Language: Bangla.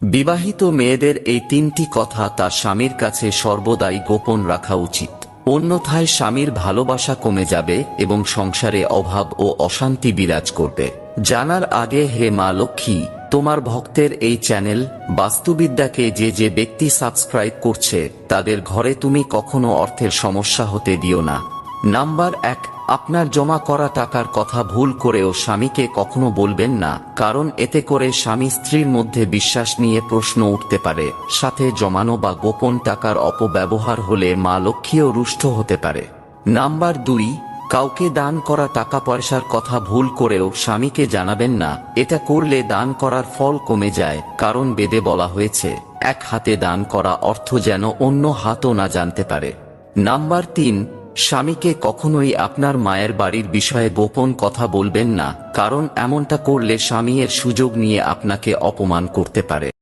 বিবাহিত মেয়েদের এই তিনটি কথা তার স্বামীর কাছে সর্বদাই গোপন রাখা উচিত, অন্যথায় স্বামীর ভালোবাসা কমে যাবে এবং সংসারে অভাব ও অশান্তি বিরাজ করবে। জানার আগে হে মা লক্ষ্মী, তোমার ভক্তের এই চ্যানেল বাস্তুবিদ্যাকে যে যে ব্যক্তি সাবস্ক্রাইব করছে তাদের ঘরে তুমি কখনো অর্থের সমস্যা হতে দিও না। নাম্বার 1, আপনার জমা করা টাকার কথা ভুল করেও স্বামীকে কখনো বলবেন না, কারণ এতে করে স্বামী স্ত্রীর মধ্যে বিশ্বাস নিয়ে প্রশ্ন উঠতে পারে। সাথে জমানো বা গোপন টাকার অপব্যবহার হলে মা লক্ষ্মীও রুষ্ট হতে পারে। নাম্বার 2, কাউকে দান করা টাকা পয়সার কথা ভুল করেও স্বামীকে জানাবেন না, এটা করলে দান করার ফল কমে যায়, কারণ বেদে বলা হয়েছে এক হাতে দান করা অর্থ যেন অন্য হাতও না জানতে পারে। নাম্বার 3, স্বামীকে কখনোই আপনার মায়ের বাড়ির বিষয়ে গোপন কথা বলবেন না, কারণ এমনটা করলে স্বামী এর সুযোগ নিয়ে আপনাকে অপমান করতে পারে।